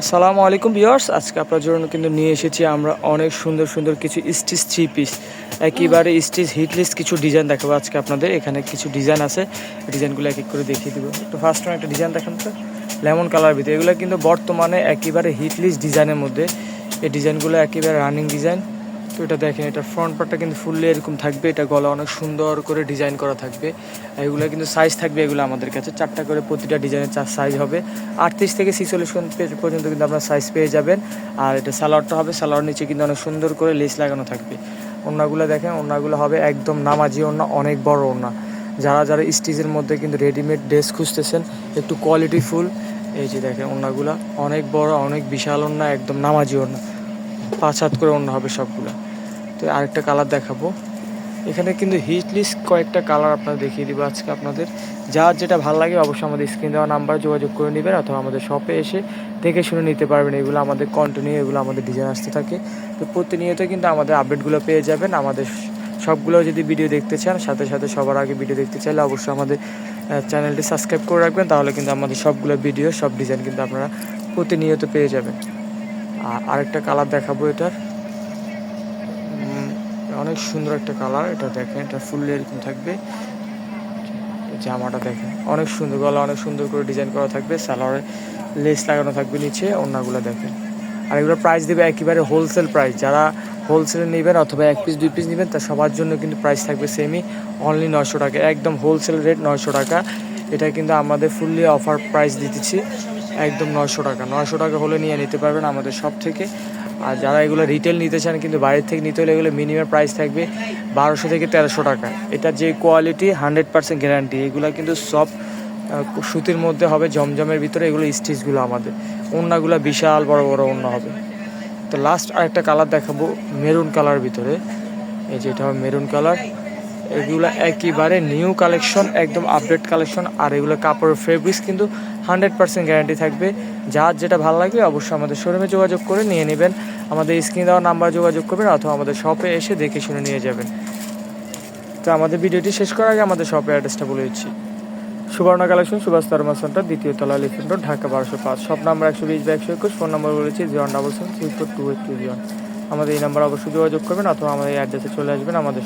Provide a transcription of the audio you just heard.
আসসালামু আলাইকুম ভিউয়ার্স, আজকে আপনার জন্য কিন্তু নিয়ে এসেছি আমরা অনেক সুন্দর সুন্দর কিছু স্টিচ থ্রি পিস, একেবারে স্টিচ হিটলিস্ট কিছু ডিজাইন দেখাবো আজকে আপনাদের। এখানে কিছু ডিজাইন আছে, ডিজাইনগুলো এক এক করে দেখিয়ে দেবো। তো ফার্স্ট একটা ডিজাইন দেখেন তো, লেমন কালার ভিতরে। এগুলো কিন্তু বর্তমানে একেবারে হিটলিস্ট ডিজাইনের মধ্যে। এই ডিজাইনগুলো একেবারে রানিং ডিজাইন। তো এটা দেখেন, এটা ফ্রন্ট পার্টটা কিন্তু ফুললি এরকম থাকবে, এটা গলা অনেক সুন্দর করে ডিজাইন করা থাকবে। এগুলো কিন্তু সাইজ থাকবে, এগুলো আমাদের কাছে 4টা করে প্রতিটা ডিজাইনের 4 সাইজ হবে। 38 থেকে 46 পর্যন্ত কিন্তু আপনার সাইজ পেয়ে যাবেন। আর এটা সালোয়ারটা হবে, সালোয়ার নিচে কিন্তু অনেক সুন্দর করে লেস লাগানো থাকবে। ওড়নাগুলো দেখেন, ওড়নাগুলো হবে একদম নামাজি ওড়না, অনেক বড় ওড়না। যারা যারা স্টিচের মধ্যে কিন্তু রেডিমেড ড্রেস খুঁজতেছেন, একটু কোয়ালিটি ফুল, এই যে দেখেন ওড়নাগুলো অনেক বড়, অনেক বিশাল ওড়না, একদম নামাজি ওড়না। 5 হাত করে ওড়না হবে সবগুলো। তো আরেকটা কালার দেখাবো। এখানে কিন্তু হিট লিস্ট কয়েকটা কালার আপনারা দেখিয়ে দিব আজকে আপনাদের। যার যেটা ভালো লাগে অবশ্যই আমাদের স্ক্রিন দেওয়া নাম্বারে যোগাযোগ করে নেবেন, অথবা আমাদের শপে এসে দেখে শুনে নিতে পারবেন। এগুলো আমাদের কন্টিনিউ, এগুলো আমাদের ডিজাইন আসতে থাকে। তো প্রতিনিয়ত কিন্তু আমাদের আপডেটগুলো পেয়ে যাবেন। আমাদের সবগুলো যদি ভিডিও দেখতে চান, সাথে সাথে সবার আগে ভিডিও দেখতে চাইলে অবশ্যই আমাদের চ্যানেলটি সাবস্ক্রাইব করে রাখবেন। তাহলে কিন্তু আমাদের সবগুলো ভিডিও, সব ডিজাইন কিন্তু আপনারা প্রতিনিয়ত পেয়ে যাবেন। আর আরেকটা কালার দেখাবো, এটার অনেক সুন্দর একটা কালার। এটা দেখেন, এটা ফুললি এরকম থাকবে। জামাটা দেখেন অনেক সুন্দর, গলা অনেক সুন্দর করে ডিজাইন করা থাকবে, সালোয়ারে লেস লাগানো থাকবে নিচে। ওড়নাগুলো দেখেন। আর এগুলো প্রাইস দেবে একেবারে হোলসেল প্রাইস। যারা হোলসেলে নেবেন অথবা 1 পিস 2 পিস নেবেন, তা সবার জন্য কিন্তু প্রাইস থাকবে সেমই, অনলি 900 টাকা, একদম হোলসেল রেট 900 টাকা। এটা কিন্তু আমাদের ফুললি অফার প্রাইস দিতেছি, একদম 900 টাকা। 900 টাকা হলে নিয়ে নিতে পারবেন আমাদের সব থেকে। আর যারা এগুলো রিটেল নিতে চান, কিন্তু বাইরের থেকে নিতে হলে এগুলো মিনিমাম প্রাইস থাকবে 1200 থেকে 1300 টাকা। এটা যে কোয়ালিটি 100% গ্যারান্টি। এগুলো কিন্তু সব সুতির মধ্যে হবে, জমজমের ভিতরে। এগুলো স্টিচগুলো আমাদের, ওড়নাগুলো বিশাল বড় বড় ওড়না হবে। তো লাস্ট আরেকটা কালার দেখাবো, মেরুন কালার ভিতরে। এই যে এটা হবে মেরুন কালার। এগুলো একেবারে নিউ কালেকশন, একদম আপডেট কালেকশন। আর এগুলো কাপড়ের ফেব্রিক্স কিন্তু 100% গ্যারান্টি থাকবে। যার যেটা ভালো লাগবে অবশ্যই আমাদের শোরুমে যোগাযোগ করে নিয়ে নেবেন। আমাদের স্ক্রিনে দেওয়া নাম্বার যোগাযোগ করবেন, অথবা আমাদের শপে এসে দেখে শুনে নিয়ে যাবেন। তো আমাদের ভিডিওটি শেষ করার আগে আমাদের শপের অ্যাড্রেসটা বলে দিচ্ছি। সুবর্ণ কালেকশন, সুভাষ তারমা সেন্টার, 2য় তলা, elephant road, Dhaka 1205। Shop number 120/121। Phone number বলেছি 077342821। আমাদের এই নাম্বার অবশ্যই যোগাযোগ করবেন, অথবা আমাদের এই অ্যাড্রেসে চলে আসবেন। আমাদের